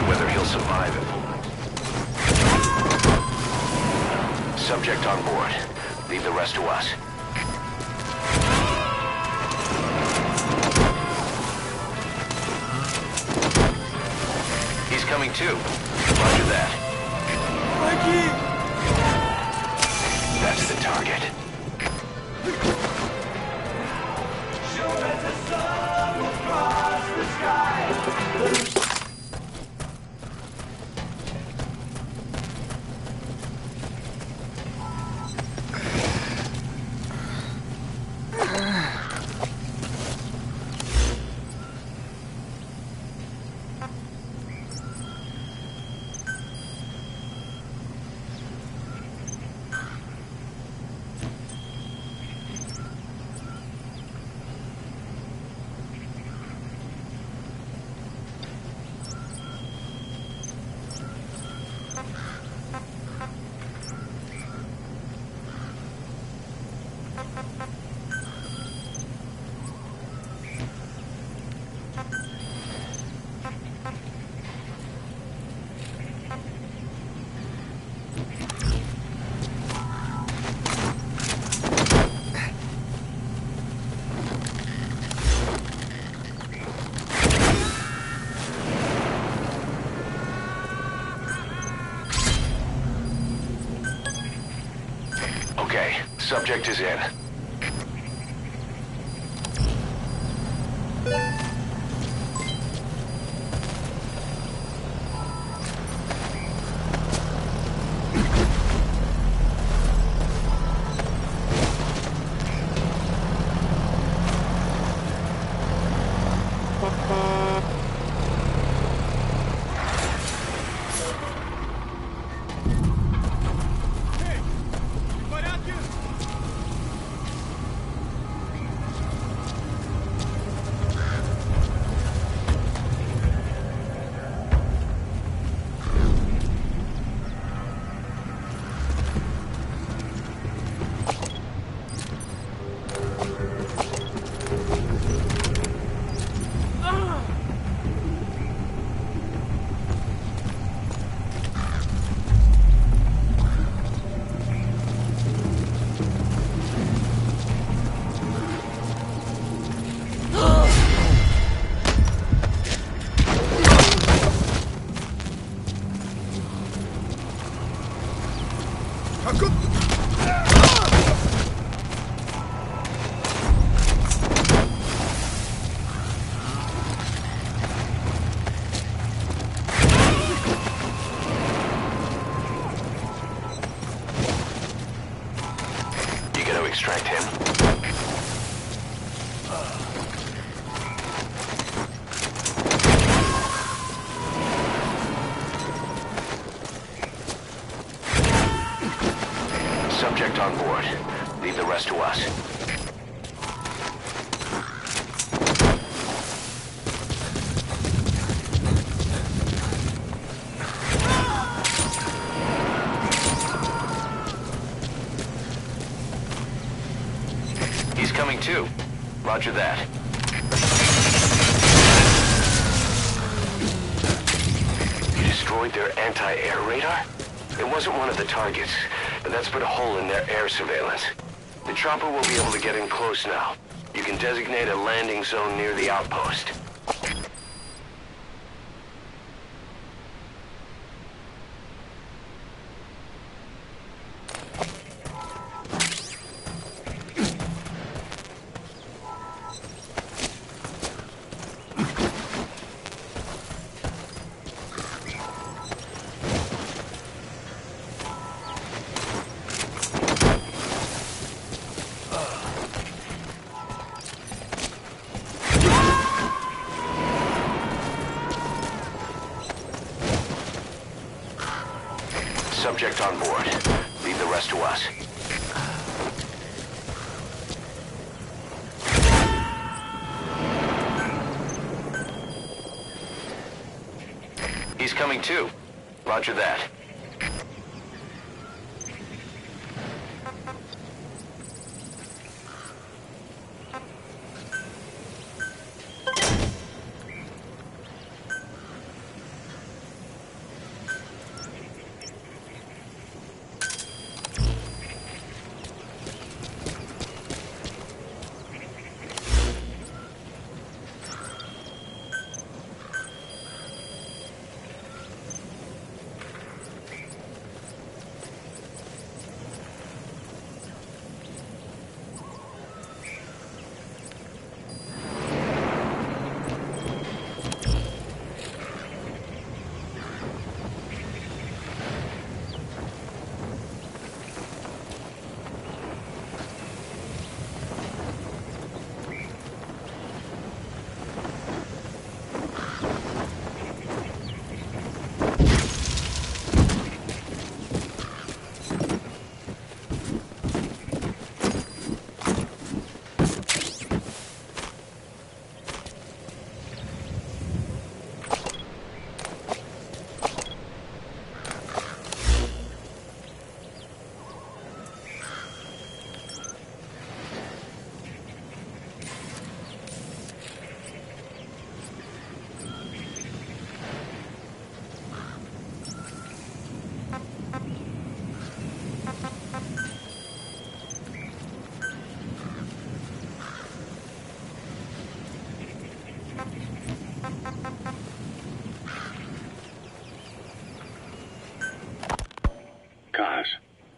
whether he'll survive it. Subject on board. Leave the rest to us. He's coming too. Roger that. Mikey! That's the target. Show as the sun will cross the sky. Okay, subject is in. Extract him. Subject on board. Leave the rest to us. He's coming too. Roger that. You destroyed their anti-air radar? It wasn't one of the targets, and that's put a hole in their air surveillance. The chopper will be able to get in close now. You can designate a landing zone near the outpost. Subject on board. Leave the rest to us. He's coming too. Roger that.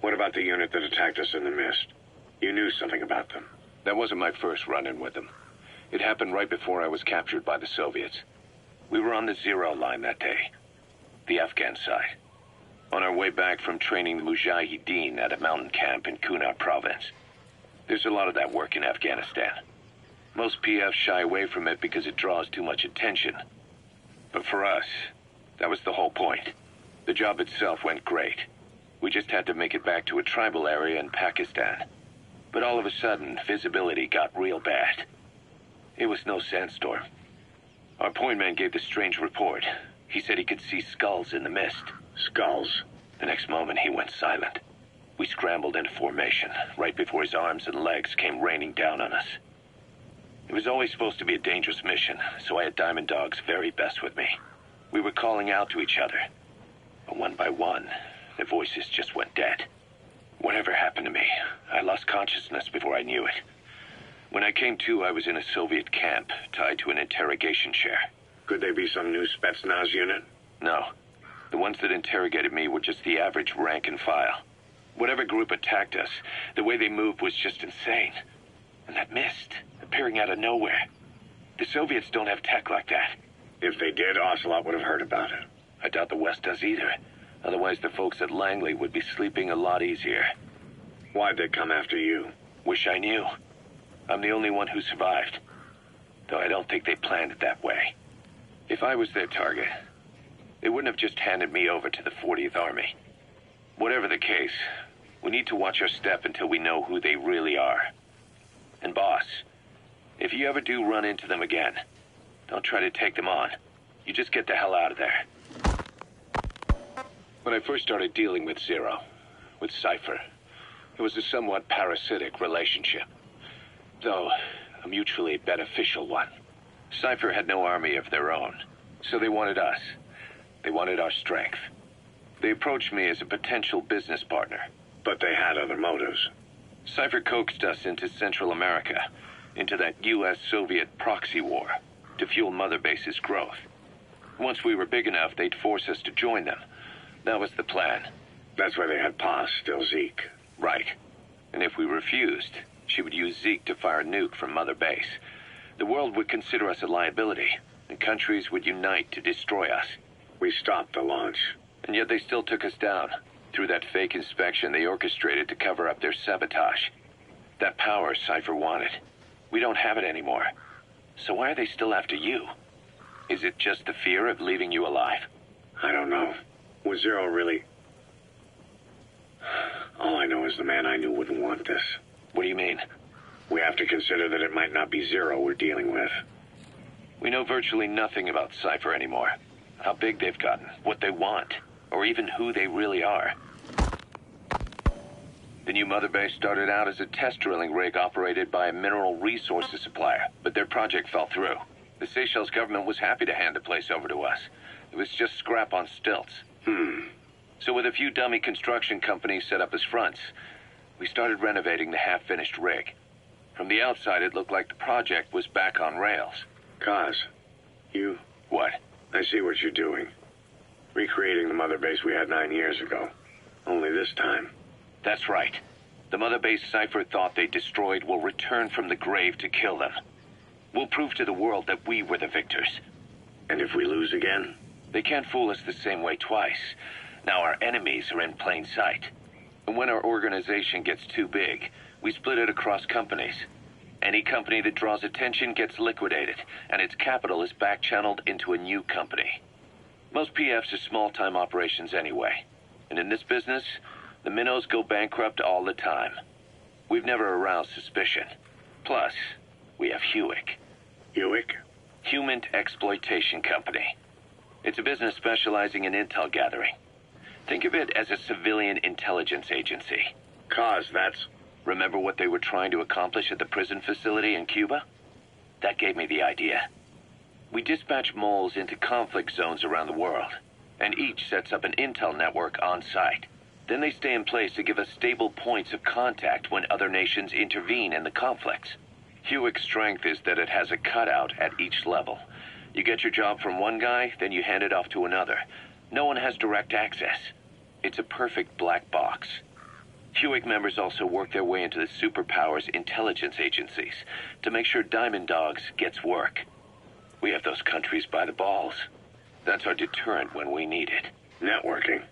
What about the unit that attacked us in the mist? You knew something about them. That wasn't my first run-in with them. It happened right before I was captured by the Soviets. We were on the Zero line that day, the Afghan side. On our way back from training the Mujahideen at a mountain camp in Kunar province. There's a lot of that work in Afghanistan. Most PFs shy away from it because it draws too much attention. But for us, that was the whole point. The job itself went great. We just had to make it back to a tribal area in Pakistan. But all of a sudden, visibility got real bad. It was no sandstorm. Our point man gave the strange report. He said he could see skulls in the mist. Skulls. The next moment, he went silent. We scrambled into formation, right before his arms and legs came raining down on us. It was always supposed to be a dangerous mission, so I had Diamond Dog's very best with me. We were calling out to each other. But one by one, the voices just went dead. Whatever happened to me, I lost consciousness before I knew it. When I came to, I was in a Soviet camp, tied to an interrogation chair. Could they be some new Spetsnaz unit? No. The ones that interrogated me were just the average rank and file. Whatever group attacked us, the way they moved was just insane. And that mist, appearing out of nowhere. The Soviets don't have tech like that. If they did, Ocelot would have heard about it. I doubt the West does either. Otherwise, the folks at Langley would be sleeping a lot easier. Why'd they come after you? Wish I knew. I'm the only one who survived. Though I don't think they planned it that way. If I was their target, they wouldn't have just handed me over to the 40th Army. Whatever the case, we need to watch our step until we know who they really are. And boss, if you ever do run into them again, don't try to take them on. You just get the hell out of there. When I first started dealing with Zero, with Cypher, it was a somewhat parasitic relationship. Though, a mutually beneficial one. Cypher had no army of their own, so they wanted us. They wanted our strength. They approached me as a potential business partner. But they had other motives. Cypher coaxed us into Central America, into that U.S.-Soviet proxy war, to fuel Mother Base's growth. Once we were big enough, they'd force us to join them. That was the plan. That's why they had Paz, still Zeke. Right. And if we refused, she would use Zeke to fire a nuke from Mother Base. The world would consider us a liability, and countries would unite to destroy us. We stopped the launch. And yet they still took us down. Through that fake inspection they orchestrated to cover up their sabotage. That power Cypher wanted. We don't have it anymore. So why are they still after you? Is it just the fear of leaving you alive? I don't know. Was Zero really... All I know is the man I knew wouldn't want this. What do you mean? We have to consider that it might not be Zero we're dealing with. We know virtually nothing about Cypher anymore. How big they've gotten, what they want, or even who they really are. The new Mother Base started out as a test drilling rig operated by a mineral resources supplier, but their project fell through. The Seychelles government was happy to hand the place over to us. It was just scrap on stilts. So with a few dummy construction companies set up as fronts, we started renovating the half-finished rig. From the outside, it looked like the project was back on rails. Kaz, you... What? I see what you're doing. Recreating the Mother Base we had 9 years ago. Only this time. That's right. The Mother Base Cypher thought they destroyed will return from the grave to kill them. We'll prove to the world that we were the victors. And if we lose again? They can't fool us the same way twice. Now our enemies are in plain sight. And when our organization gets too big, we split it across companies. Any company that draws attention gets liquidated, and its capital is back-channeled into a new company. Most PFs are small-time operations anyway. And in this business, the minnows go bankrupt all the time. We've never aroused suspicion. Plus, we have Hewick. Hewick? Human Exploitation Company. It's a business specializing in intel gathering. Think of it as a civilian intelligence agency. Kaz, that's... Remember what they were trying to accomplish at the prison facility in Cuba? That gave me the idea. We dispatch moles into conflict zones around the world, and each sets up an intel network on site. Then they stay in place to give us stable points of contact when other nations intervene in the conflicts. Hewick's strength is that it has a cutout at each level. You get your job from one guy, then you hand it off to another. No one has direct access. It's a perfect black box. Hewick members also work their way into the superpowers intelligence agencies to make sure Diamond Dogs gets work. We have those countries by the balls. That's our deterrent when we need it. Networking?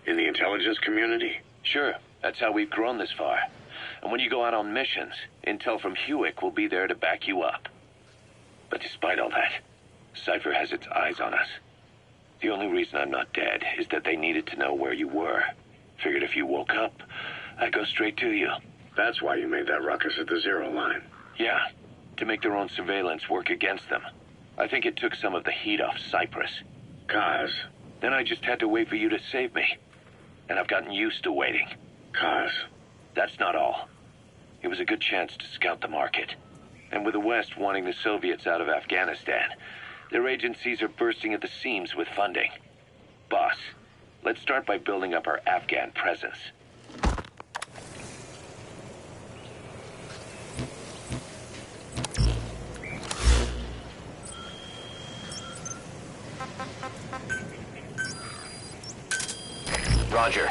In the intelligence community? Sure, that's how we've grown this far. And when you go out on missions, intel from Hewick will be there to back you up. But despite all that, Cypher has its eyes on us. The only reason I'm not dead is that they needed to know where you were. Figured if you woke up, I'd go straight to you. That's why you made that ruckus at the Zero Line. Yeah, to make their own surveillance work against them. I think it took some of the heat off Cyprus. Kaz. Then I just had to wait for you to save me. And I've gotten used to waiting. Kaz. That's not all. It was a good chance to scout the market. And with the West wanting the Soviets out of Afghanistan, their agencies are bursting at the seams with funding. Boss, let's start by building up our Afghan presence. Roger.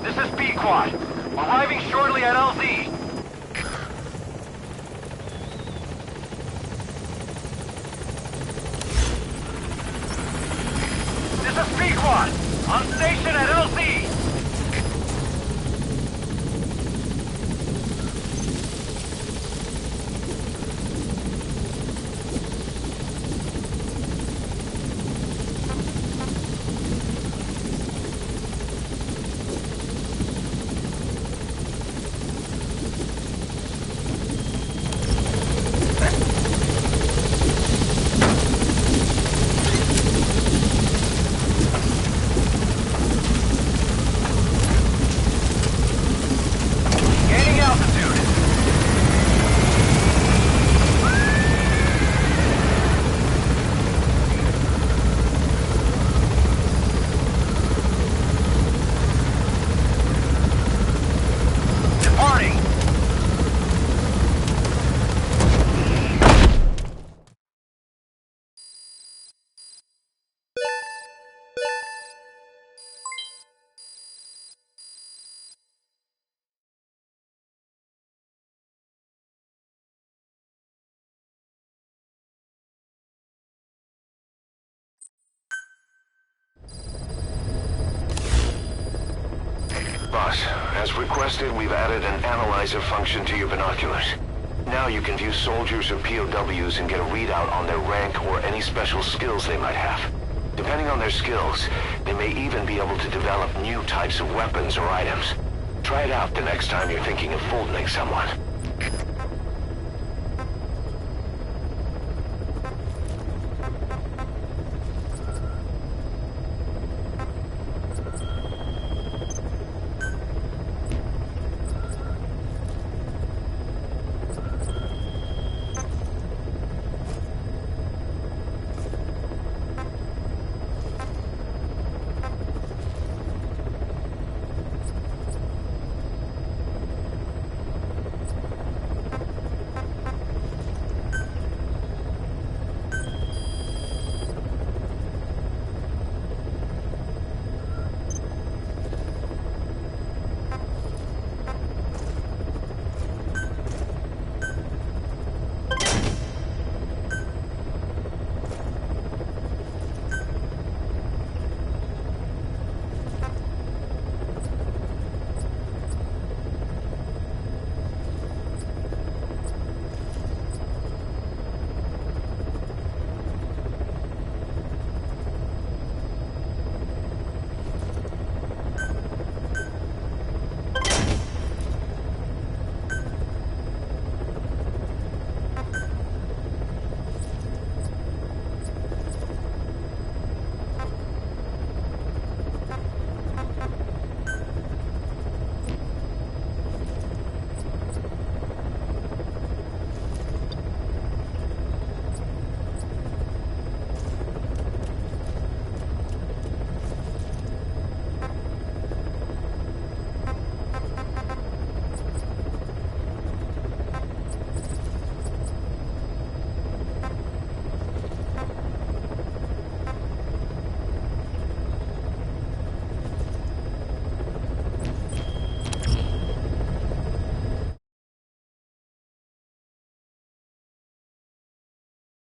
This is B-Quad. Arriving shortly at LZ. This is B-Quad. On station at LZ. Gaining altitude. Departing. Boss, as requested, we've added an analyzer function to your binoculars. Now you can view soldiers or POWs and get a readout on their rank or any special skills they might have. Depending on their skills, they may even be able to develop new types of weapons or items. Try it out the next time you're thinking of folding someone.